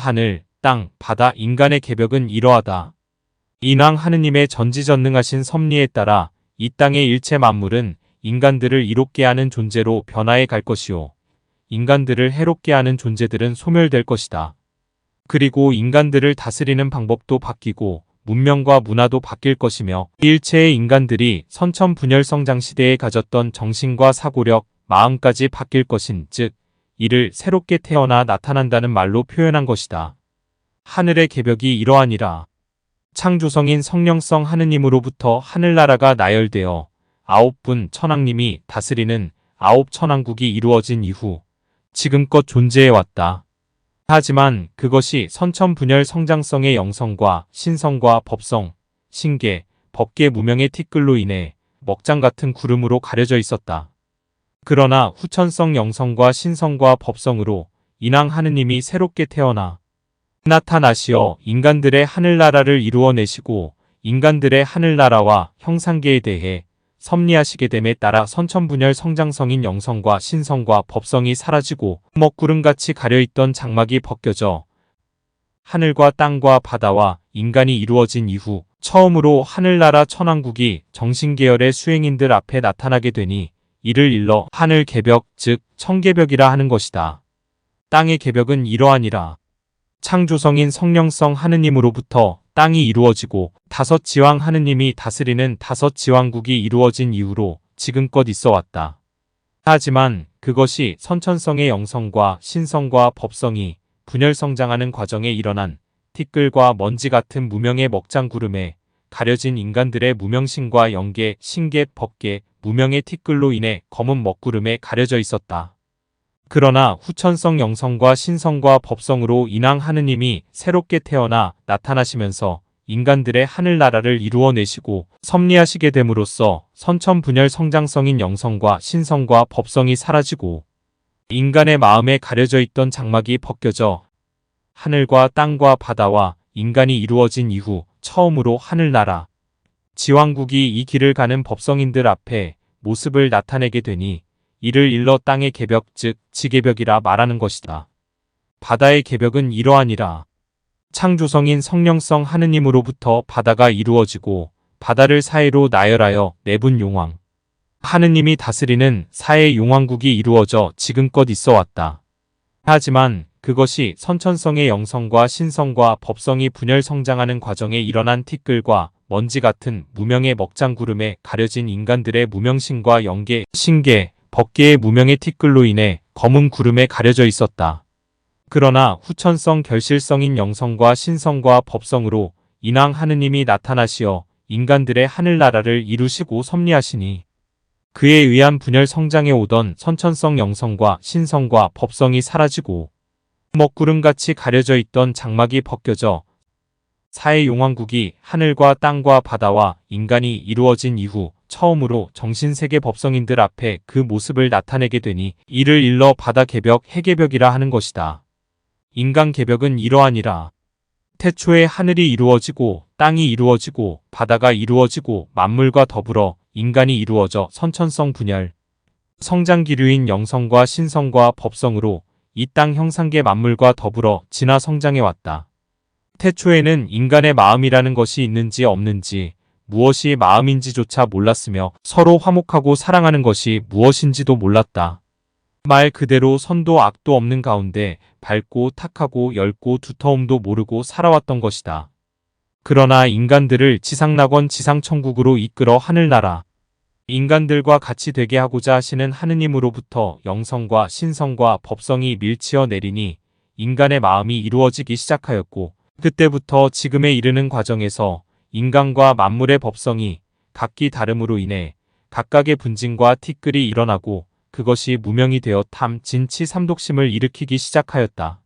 하늘, 땅, 바다, 인간의 계벽은 이러하다. 인왕 하느님의 전지전능하신 섭리에 따라 이 땅의 일체 만물은 인간들을 이롭게 하는 존재로 변화해 갈 것이요. 인간들을 해롭게 하는 존재들은 소멸될 것이다. 그리고 인간들을 다스리는 방법도 바뀌고 문명과 문화도 바뀔 것이며 일체의 인간들이 선천분열성장 시대에 가졌던 정신과 사고력, 마음까지 바뀔 것인 즉 이를 새롭게 태어나 나타난다는 말로 표현한 것이다. 하늘의 계벽이 이러하니라. 창조성인 성령성 하느님으로부터 하늘나라가 나열되어 9분 천왕님이 다스리는 9천왕국이 이루어진 이후 지금껏 존재해왔다. 하지만 그것이 선천분열 성장성의 영성과 신성과 법성, 신계, 법계 무명의 티끌로 인해 먹장 같은 구름으로 가려져 있었다. 그러나 후천성 영성과 신성과 법성으로 인왕 하느님이 새롭게 태어나 나타나시어 인간들의 하늘나라를 이루어내시고 인간들의 하늘나라와 형상계에 대해 섭리하시게 됨에 따라 선천분열 성장성인 영성과 신성과 법성이 사라지고 먹구름같이 가려있던 장막이 벗겨져 하늘과 땅과 바다와 인간이 이루어진 이후 처음으로 하늘나라 천왕국이 정신계열의 수행인들 앞에 나타나게 되니 이를 일러 하늘계벽 즉 청계벽이라 하는 것이다. 땅의 계벽은 이러하니라. 창조성인 성령성 하느님으로부터 땅이 이루어지고 다섯 지왕 하느님이 다스리는 다섯 지왕국이 이루어진 이후로 지금껏 있어 왔다. 하지만 그것이 선천성의 영성과 신성과 법성이 분열성장하는 과정에 일어난 티끌과 먼지 같은 무명의 먹장구름에 가려진 인간들의 무명신과 영계, 신계, 법계, 무명의 티끌로 인해 검은 먹구름에 가려져 있었다. 그러나 후천성 영성과 신성과 법성으로 인왕 하느님이 새롭게 태어나 나타나시면서 인간들의 하늘나라를 이루어내시고 섭리하시게 됨으로써 선천분열 성장성인 영성과 신성과 법성이 사라지고 인간의 마음에 가려져 있던 장막이 벗겨져 하늘과 땅과 바다와 인간이 이루어진 이후 처음으로 하늘나라, 지왕국이 이 길을 가는 법성인들 앞에 모습을 나타내게 되니 이를 일러 땅의 계벽 즉 지계벽이라 말하는 것이다. 바다의 계벽은 이러하니라. 창조성인 성령성 하느님으로부터 바다가 이루어지고 바다를 사해로 나열하여 내분 용왕 하느님이 다스리는 사해 용왕국이 이루어져 지금껏 있어 왔다. 하지만 그것이 선천성의 영성과 신성과 법성이 분열 성장하는 과정에 일어난 티끌과 먼지 같은 무명의 먹장구름에 가려진 인간들의 무명신과 영계, 신계, 법계의 무명의 티끌로 인해 검은 구름에 가려져 있었다. 그러나 후천성 결실성인 영성과 신성과 법성으로 인왕 하느님이 나타나시어 인간들의 하늘나라를 이루시고 섭리하시니 그에 의한 분열 성장해 오던 선천성 영성과 신성과 법성이 사라지고 먹구름같이 가려져 있던 장막이 벗겨져 사해 용왕국이 하늘과 땅과 바다와 인간이 이루어진 이후 처음으로 정신세계 법성인들 앞에 그 모습을 나타내게 되니 이를 일러 바다계벽, 해계벽이라 하는 것이다. 인간계벽은 이러하니라. 태초에 하늘이 이루어지고 땅이 이루어지고 바다가 이루어지고 만물과 더불어 인간이 이루어져 선천성 분열, 성장기류인 영성과 신성과 법성으로 이 땅 형상계 만물과 더불어 진화 성장해왔다. 태초에는 인간의 마음이라는 것이 있는지 없는지 무엇이 마음인지조차 몰랐으며 서로 화목하고 사랑하는 것이 무엇인지도 몰랐다. 말 그대로 선도 악도 없는 가운데 밝고 탁하고 엷고 두터움도 모르고 살아왔던 것이다. 그러나 인간들을 지상낙원 지상천국으로 이끌어 하늘나라, 인간들과 같이 되게 하고자 하시는 하느님으로부터 영성과 신성과 법성이 밀치어 내리니 인간의 마음이 이루어지기 시작하였고 그때부터 지금에 이르는 과정에서 인간과 만물의 법성이 각기 다름으로 인해 각각의 분진과 티끌이 일어나고 그것이 무명이 되어 탐, 진치, 삼독심을 일으키기 시작하였다.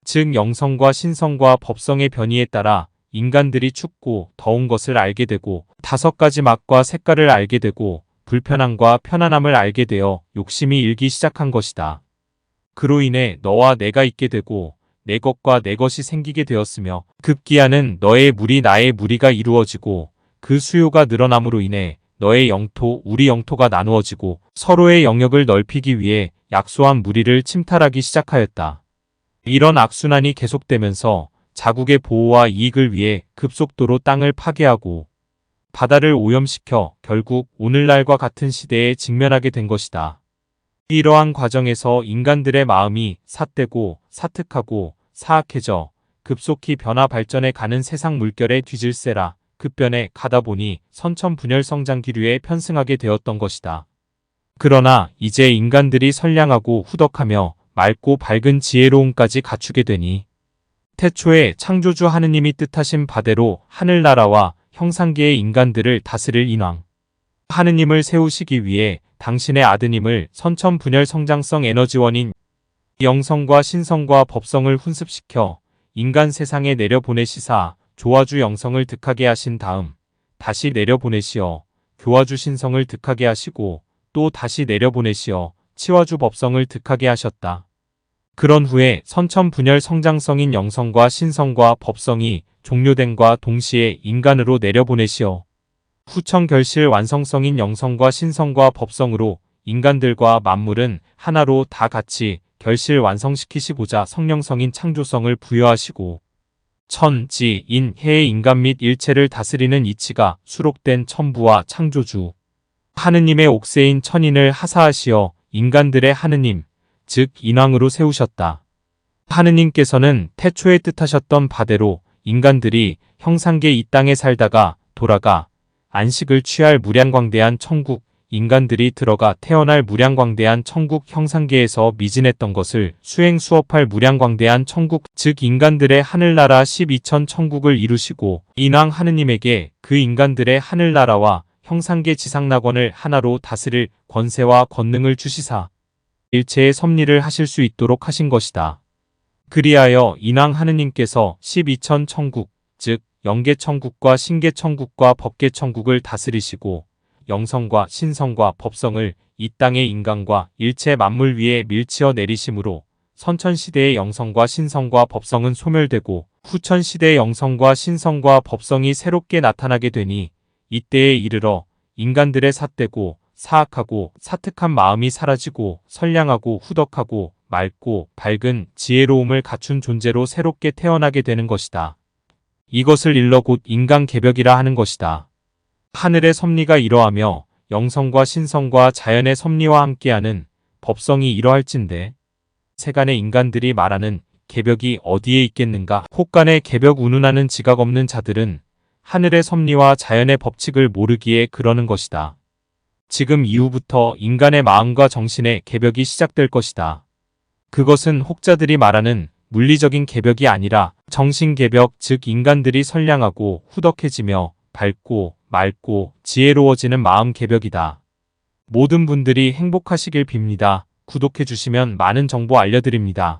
즉 영성과 신성과 법성의 변이에 따라 인간들이 춥고 더운 것을 알게 되고 5가지 맛과 색깔을 알게 되고 불편함과 편안함을 알게 되어 욕심이 일기 시작한 것이다. 그로 인해 너와 내가 있게 되고 내 것과 내 것이 생기게 되었으며 급기야는 너의 무리 나의 무리가 이루어지고 그 수요가 늘어남으로 인해 너의 영토 우리 영토가 나누어지고 서로의 영역을 넓히기 위해 약소한 무리를 침탈하기 시작하였다. 이런 악순환이 계속되면서 자국의 보호와 이익을 위해 급속도로 땅을 파괴하고 바다를 오염시켜 결국 오늘날과 같은 시대에 직면하게 된 것이다. 이러한 과정에서 인간들의 마음이 삿되고 사특하고 사악해져 급속히 변화 발전해 가는 세상 물결에 뒤질세라 급변해 가다 보니 선천분열 성장 기류에 편승하게 되었던 것이다. 그러나 이제 인간들이 선량하고 후덕하며 맑고 밝은 지혜로움까지 갖추게 되니 태초에 창조주 하느님이 뜻하신 바대로 하늘나라와 형상계의 인간들을 다스릴 인왕 하느님을 세우시기 위해 당신의 아드님을 선천분열 성장성 에너지원인 영성과 신성과 법성을 훈습시켜 인간 세상에 내려보내시사 조화주 영성을 득하게 하신 다음 다시 내려보내시어 교화주 신성을 득하게 하시고 또 다시 내려보내시어 치화주 법성을 득하게 하셨다. 그런 후에 선천분열 성장성인 영성과 신성과 법성이 종료됨과 동시에 인간으로 내려보내시어 후천결실 완성성인 영성과 신성과 법성으로 인간들과 만물은 하나로 다 같이 결실 완성시키시고자 성령성인 창조성을 부여하시고 천, 지, 인, 해의 인간 및 일체를 다스리는 이치가 수록된 천부와 창조주 하느님의 옥새인 천인을 하사하시어 인간들의 하느님, 즉 인왕으로 세우셨다. 하느님께서는 태초에 뜻하셨던 바대로 인간들이 형상계 이 땅에 살다가 돌아가 안식을 취할 무량광대한 천국, 인간들이 들어가 태어날 무량광대한 천국 형상계에서 미진했던 것을 수행수업할 무량광대한 천국, 즉 인간들의 하늘나라 12천 천국을 이루시고 인왕 하느님에게 그 인간들의 하늘나라와 형상계 지상낙원을 하나로 다스릴 권세와 권능을 주시사 일체의 섭리를 하실 수 있도록 하신 것이다. 그리하여 인왕 하느님께서 12천 천국, 즉 영계천국과 신계천국과 법계천국을 다스리시고 영성과 신성과 법성을 이 땅의 인간과 일체 만물 위에 밀치어 내리심으로 선천시대의 영성과 신성과 법성은 소멸되고 후천시대의 영성과 신성과 법성이 새롭게 나타나게 되니 이때에 이르러 인간들의 삿되고 사악하고 사특한 마음이 사라지고 선량하고 후덕하고 맑고 밝은 지혜로움을 갖춘 존재로 새롭게 태어나게 되는 것이다. 이것을 일러 곧 인간 개벽이라 하는 것이다. 하늘의 섭리가 이러하며 영성과 신성과 자연의 섭리와 함께하는 법성이 이러할진대 세간의 인간들이 말하는 개벽이 어디에 있겠는가? 혹간의 개벽 운운하는 지각 없는 자들은 하늘의 섭리와 자연의 법칙을 모르기에 그러는 것이다. 지금 이후부터 인간의 마음과 정신의 개벽이 시작될 것이다. 그것은 혹자들이 말하는 물리적인 개벽이 아니라 정신개벽, 즉 인간들이 선량하고 후덕해지며 밝고 맑고 지혜로워지는 마음 개벽이다. 모든 분들이 행복하시길 빕니다. 구독해주시면 많은 정보 알려드립니다.